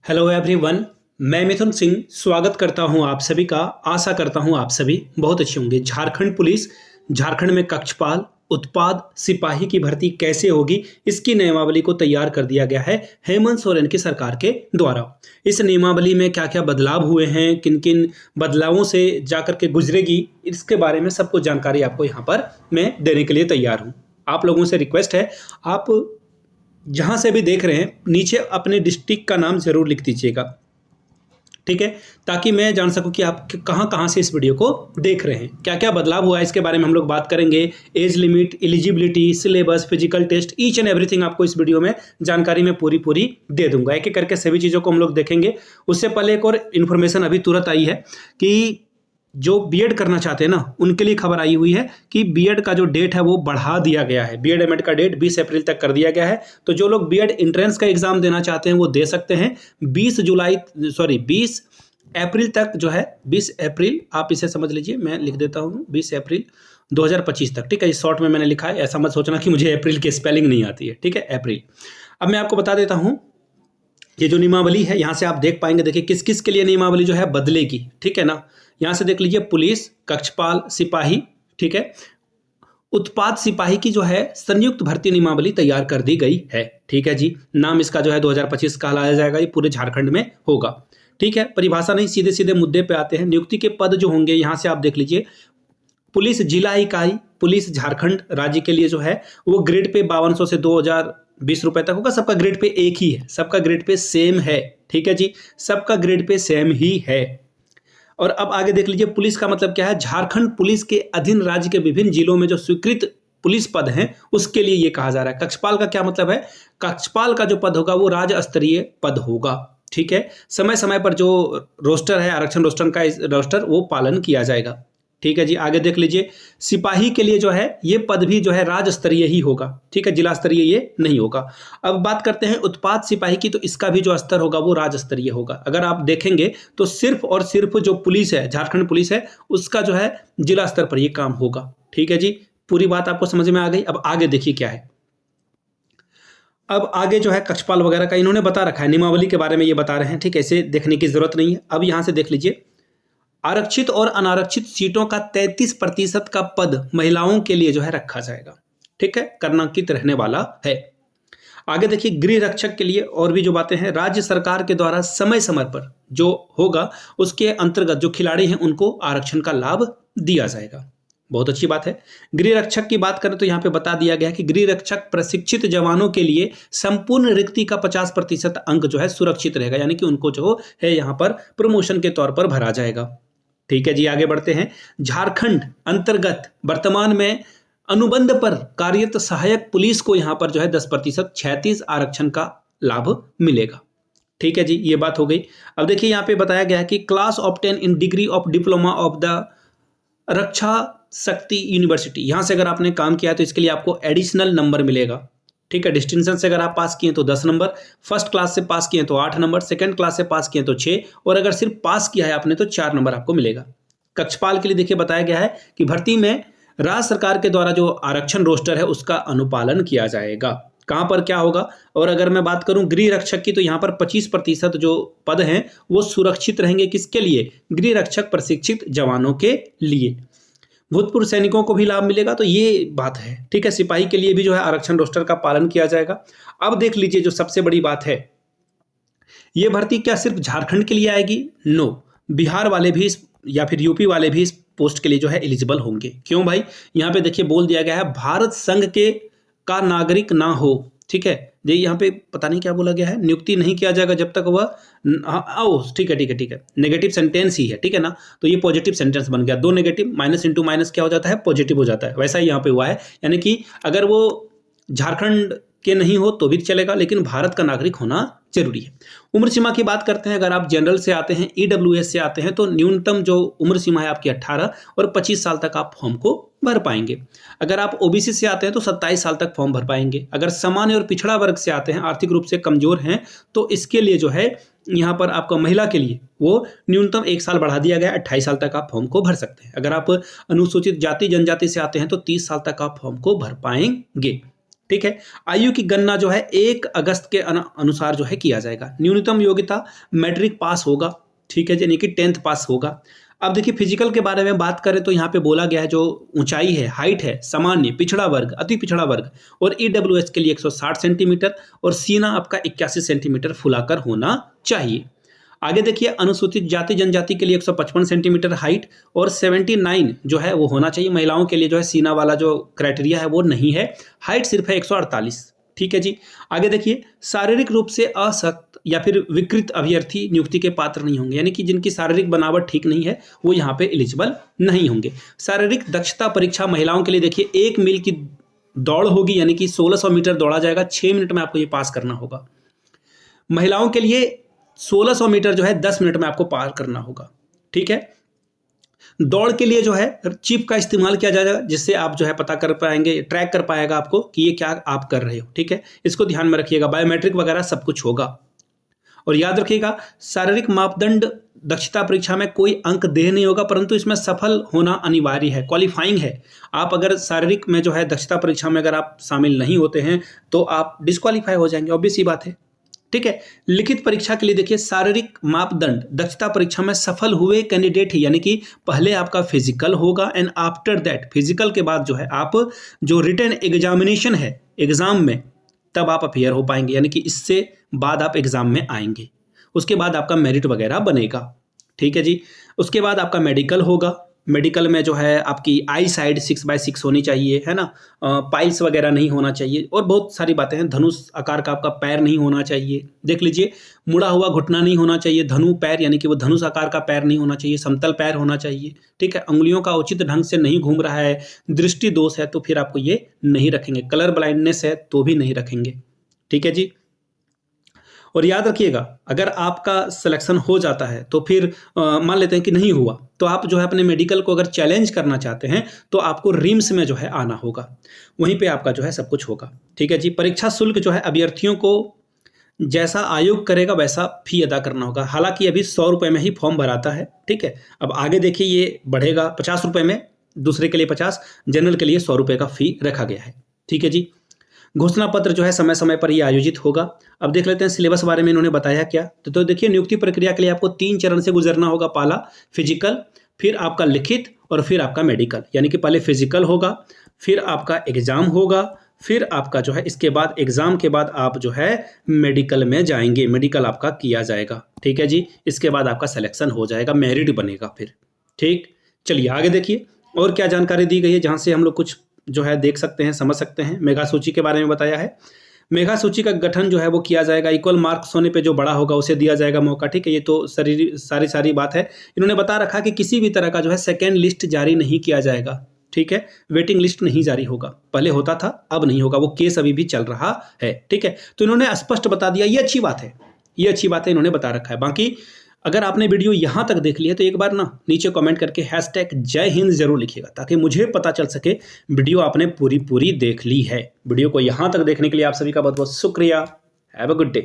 Hello everyone, मैं मिथुन सिंह स्वागत करता हूं आप सभी का। आशा करता हूं आप सभी बहुत अच्छे होंगे। झारखंड पुलिस, झारखंड में कक्षपाल, उत्पाद सिपाही की भर्ती कैसे होगी, इसकी नियमावली को तैयार कर दिया गया है हेमंत सोरेन की सरकार के द्वारा। इस नियमावली में क्या क्या बदलाव हुए हैं, किन किन बदलावों से जाकर के गुजरेगी, इसके बारे में सब कुछ जानकारी आपको यहाँ पर मैं देने के लिए तैयार हूँ। आप लोगों से रिक्वेस्ट है, आप जहाँ से भी देख रहे हैं नीचे अपने डिस्ट्रिक्ट का नाम जरूर लिख दीजिएगा, ठीक है, ताकि मैं जान सकूं कि आप कहाँ कहाँ से इस वीडियो को देख रहे हैं। क्या क्या बदलाव हुआ है इसके बारे में हम लोग बात करेंगे। Age limit, eligibility, syllabus, physical test, each and everything आपको इस वीडियो में जानकारी में पूरी दे दूंगा। एक एक करके सभी चीज़ों को हम लोग देखेंगे। उससे पहले एक और इन्फॉर्मेशन अभी तुरंत आई है कि जो बीएड करना चाहते हैं ना, उनके लिए खबर आई हुई है कि बीएड का जो डेट है वो बढ़ा दिया गया है। बीएड एमएड का डेट 20 अप्रैल तक कर दिया गया है। तो जो लोग बीएड एंट्रेंस का एग्जाम देना चाहते हैं वो दे सकते हैं। 20 अप्रैल तक जो है, 20 अप्रैल आप इसे समझ लीजिए, मैं लिख देता हूँ 20 अप्रैल 2025 तक, ठीक है। इस शॉर्ट में मैंने लिखा है, ऐसा मत सोचना कि मुझे अप्रैल की स्पेलिंग नहीं आती है, ठीक है, अप्रैल। अब मैं आपको बता देता हूँ ये जो नियमावली है, यहाँ से आप देख पाएंगे। देखिए किस किस के लिए नियमावली जो है बदलेगी, ठीक है ना। यहाँ से देख लीजिए, पुलिस, कक्षपाल, सिपाही, ठीक है। उत्पाद सिपाही की जो है संयुक्त भर्ती नियमावली तैयार कर दी गई है, ठीक है जी। नाम इसका जो है 2025 कहलाया जाएगा। ये पूरे झारखंड में होगा, ठीक है। परिभाषा नहीं, सीधे सीधे मुद्दे पे आते हैं। नियुक्ति के पद जो होंगे यहाँ से आप देख लीजिए, पुलिस जिला इकाई पुलिस झारखंड राज्य के लिए जो है वो ग्रेड पे 5200 से 2020 रुपए तक होगा। सबका ग्रेड पे एक ही है, सबका ग्रेड पे सेम है, ठीक है जी, सबका ग्रेड पे सेम ही है। और अब आगे देख लीजिए, पुलिस का मतलब क्या है। झारखंड पुलिस के अधीन राज्य के विभिन्न जिलों में जो स्वीकृत पुलिस पद हैं उसके लिए ये कहा जा रहा है। कक्षपाल का क्या मतलब है, कक्षपाल का जो पद होगा वो राज्य स्तरीय पद होगा, ठीक है। समय समय पर जो रोस्टर है, आरक्षण रोस्टर का रोस्टर वो पालन किया जाएगा, ठीक है जी। आगे देख लीजिए, सिपाही के लिए जो है ये पद भी जो है राज्य स्तरीय ही होगा, ठीक है, जिला स्तरीय ये नहीं होगा। अब बात करते हैं उत्पाद सिपाही की, तो इसका भी जो स्तर होगा वो राज्य स्तरीय होगा। अगर आप देखेंगे तो सिर्फ और सिर्फ जो पुलिस है, झारखंड पुलिस है, उसका जो है जिला स्तर पर ये काम होगा, ठीक है जी। पूरी बात आपको समझ में आ गई। अब आगे देखिए क्या है। अब आगे जो है कक्षपाल वगैरह का इन्होंने बता रखा है, नियमावली के बारे में ये बता रहे हैं, ठीक है, ऐसे देखने की जरूरत नहीं है। अब यहां से देख लीजिए, आरक्षित और अनारक्षित सीटों का 33% का पद महिलाओं के लिए जो है रखा जाएगा, ठीक है, कर्णांकित रहने वाला है। आगे देखिए, गृह रक्षक के लिए और भी जो बातें हैं, राज्य सरकार के द्वारा समय समय पर जो होगा उसके अंतर्गत जो खिलाड़ी हैं उनको आरक्षण का लाभ दिया जाएगा। बहुत अच्छी बात है। गृह रक्षक की बात करें तो यहाँ पे बता दिया गया है कि गृह रक्षक प्रशिक्षित जवानों के लिए संपूर्ण रिक्ति का 50% अंक जो है सुरक्षित रहेगा, यानी कि उनको जो है यहाँ पर प्रमोशन के तौर पर भरा जाएगा, ठीक है जी। आगे बढ़ते हैं। झारखंड अंतर्गत वर्तमान में अनुबंध पर कार्यरत सहायक पुलिस को यहां पर जो है 10% 36 आरक्षण का लाभ मिलेगा, ठीक है जी, ये बात हो गई। अब देखिए यहाँ पे बताया गया है कि class obtain in degree of diploma of the Raksha Shakti University, यहां से अगर आपने काम किया है तो इसके लिए आपको एडिशनल नंबर मिलेगा, ठीक है। डिस्टिंक्शन से अगर आप पास किए तो 10 नंबर, फर्स्ट क्लास से पास किए तो 8 नंबर, सेकंड क्लास से पास किए तो 6, और अगर सिर्फ पास किया है आपने तो 4 नंबर आपको मिलेगा। कक्षपाल के लिए देखिए बताया गया है कि भर्ती में राज्य सरकार के द्वारा जो आरक्षण रोस्टर है उसका अनुपालन किया जाएगा। कहां पर क्या होगा। और अगर मैं बात करूं गृह रक्षक की, तो यहां पर 25% जो पद हैं वो सुरक्षित रहेंगे। किसके लिए, गृह रक्षक प्रशिक्षित जवानों के लिए। भूतपूर्व सैनिकों को भी लाभ मिलेगा, तो ये बात है, ठीक है। सिपाही के लिए भी जो है आरक्षण रोस्टर का पालन किया जाएगा। अब देख लीजिए जो सबसे बड़ी बात है, ये भर्ती क्या सिर्फ झारखंड के लिए आएगी? नो, बिहार वाले भी या फिर यूपी वाले भी इस पोस्ट के लिए जो है एलिजिबल होंगे। क्यों भाई, यहाँ पे देखिए बोल दिया गया है भारत संघ के का नागरिक ना हो, ठीक है। ये यहाँ पे पता नहीं क्या बोला गया है, नियुक्ति नहीं किया जाएगा जब तक वह, ठीक है, नेगेटिव सेंटेंस ही है, ठीक है ना। तो ये पॉजिटिव सेंटेंस बन गया। 2 नेगेटिव, माइनस इंटू माइनस क्या हो जाता है, पॉजिटिव हो जाता है। वैसा ही यहाँ पे हुआ है, यानी कि अगर वो झारखंड के नहीं हो तो भी चलेगा, लेकिन भारत का नागरिक होना जरूरी है। उम्र सीमा की बात करते हैं। अगर आप जनरल से आते हैं, ईडब्ल्यूएस से आते हैं, तो न्यूनतम जो उम्र सीमा है आपकी 18 और 25 साल तक आप फॉर्म को भर पाएंगे। अगर आप ओबीसी से आते हैं तो 27 साल तक फॉर्म भर पाएंगे। अगर सामान्य और पिछड़ा वर्ग से आते हैं, आर्थिक रूप से कमजोर हैं, तो इसके लिए जो है यहाँ पर आपका महिला के लिए वो न्यूनतम 1 साल बढ़ा दिया गया, 28 साल तक आप फॉर्म को भर सकते हैं। अगर आप अनुसूचित जाति जनजाति से आते हैं तो 30 साल तक आप फॉर्म को भर पाएंगे, ठीक है। आयु की गणना जो है 1 अगस्त के अनुसार जो है किया जाएगा। न्यूनतम योग्यता मैट्रिक पास होगा, ठीक है, यानी कि 10th पास होगा। अब देखिए फिजिकल के बारे में बात करें तो यहाँ पे बोला गया है जो ऊंचाई है, हाइट है, सामान्य, पिछड़ा वर्ग, अति पिछड़ा वर्ग और ईडब्ल्यूएस के लिए 160 सेंटीमीटर और सीना आपका 81 सेंटीमीटर फुलाकर होना चाहिए। आगे देखिए अनुसूचित जाति जनजाति के लिए 155 सेंटीमीटर हाइट और 79 जो है वो होना चाहिए। महिलाओं के लिए जो है सीना वाला जो क्राइटेरिया है वो नहीं है, हाइट सिर्फ है 148, ठीक है जी। आगे देखिए शारीरिक रूप से असक्त या फिर विकृत अभ्यर्थी नियुक्ति के पात्र नहीं होंगे, यानी कि जिनकी शारीरिक बनावट ठीक नहीं है वो यहाँ पे एलिजिबल नहीं होंगे। शारीरिक दक्षता परीक्षा महिलाओं के लिए देखिए 1 मील की दौड़ होगी, यानी कि 1600 मीटर दौड़ा जाएगा, 6 मिनट में आपको ये पास करना होगा। महिलाओं के लिए 1600 मीटर जो है 10 मिनट में आपको पार करना होगा, ठीक है। दौड़ के लिए जो है चिप का इस्तेमाल किया जाएगा, जिससे आप जो है पता कर पाएंगे, ट्रैक कर पाएगा आपको कि ये क्या आप कर रहे हो, ठीक है। इसको ध्यान में रखिएगा, बायोमेट्रिक वगैरह सब कुछ होगा। और याद रखिएगा शारीरिक मापदंड दक्षता परीक्षा में कोई अंक देह नहीं होगा, परंतु इसमें सफल होना अनिवार्य है, क्वालिफाइंग है। आप अगर शारीरिक में जो है दक्षता परीक्षा में अगर आप शामिल नहीं होते हैं तो आप डिस्क्वालीफाई हो जाएंगे, ऑब्वियस सी बात है, ठीक है। लिखित परीक्षा के लिए देखिए शारीरिक मापदंड दक्षता परीक्षा में सफल हुए कैंडिडेट ही, यानी कि पहले आपका फिजिकल होगा एंड आफ्टर दैट फिजिकल के बाद जो है आप जो रिटन एग्जामिनेशन है एग्जाम में तब आप अपीयर हो पाएंगे, यानी कि इससे बाद आप एग्जाम में आएंगे। उसके बाद आपका मेरिट वगैरह बनेगा, ठीक है जी। उसके बाद आपका मेडिकल होगा। मेडिकल में जो है आपकी आई साइड 6/6 होनी चाहिए, है ना, पाइल्स वगैरह नहीं होना चाहिए और बहुत सारी बातें हैं। धनुष आकार का आपका पैर नहीं होना चाहिए, देख लीजिए, मुड़ा हुआ घुटना नहीं होना चाहिए, धनु पैर यानी कि वो धनुष आकार का पैर नहीं होना चाहिए, समतल पैर होना चाहिए, ठीक है। अंगुलियों का उचित ढंग से नहीं घूम रहा है, दृष्टि दोष है तो फिर आपको ये नहीं रखेंगे, कलर ब्लाइंडनेस है तो भी नहीं रखेंगे, ठीक है जी। और याद रखिएगा अगर आपका सिलेक्शन हो जाता है तो फिर मान लेते हैं कि नहीं हुआ तो आप जो है अपने मेडिकल को अगर चैलेंज करना चाहते हैं तो आपको रिम्स में जो है आना होगा, वहीं पे आपका जो है सब कुछ होगा, ठीक है जी। परीक्षा शुल्क जो है अभ्यर्थियों को जैसा आयोग करेगा वैसा फी अदा करना होगा। हालांकि अभी 100 रुपये में ही फॉर्म भराता है, ठीक है। अब आगे देखिए ये बढ़ेगा 50 रुपये में, दूसरे के लिए 50, जनरल के लिए 100 रुपये का फी रखा गया है, ठीक है जी। घोषणा पत्र जो है समय समय पर ये आयोजित होगा। अब देख लेते हैं सिलेबस बारे में इन्होंने बताया क्या। तो देखिए नियुक्ति प्रक्रिया के लिए आपको 3 चरण से गुजरना होगा। पहला फिजिकल, फिर आपका लिखित और फिर आपका मेडिकल, यानी कि पहले फिजिकल होगा, फिर आपका एग्जाम होगा, फिर आपका जो है इसके बाद एग्जाम के बाद आप जो है मेडिकल में जाएंगे, मेडिकल आपका किया जाएगा, ठीक है जी। इसके बाद आपका सिलेक्शन हो जाएगा, मेरिट बनेगा फिर, ठीक। चलिए आगे देखिए और क्या जानकारी दी गई है जहाँ से हम लोग कुछ जो है देख सकते हैं, समझ सकते हैं। मेगा सूची के बारे में बताया है। मेगा सूची का गठन जो है वो किया जाएगा, इक्वल मार्क्स होने पे जो बड़ा होगा उसे दिया जाएगा मौका, ठीक है। ये तो सारी बात है। इन्होंने बता रखा कि किसी भी तरह का जो है सेकेंड लिस्ट जारी नहीं किया जाएगा, ठीक है। वेटिंग लिस्ट नहीं जारी होगा, पहले होता था अब नहीं होगा, वो केस अभी भी चल रहा है, ठीक है। तो इन्होंने स्पष्ट बता दिया, ये अच्छी बात है, ये अच्छी बात है, इन्होंने बता रखा है। बाकी अगर आपने वीडियो यहाँ तक देख लिया तो एक बार ना नीचे कमेंट करके #जय हिंद जरूर लिखिएगा ताकि मुझे पता चल सके वीडियो आपने पूरी देख ली है। वीडियो को यहाँ तक देखने के लिए आप सभी का बहुत बहुत शुक्रिया। Have a good day.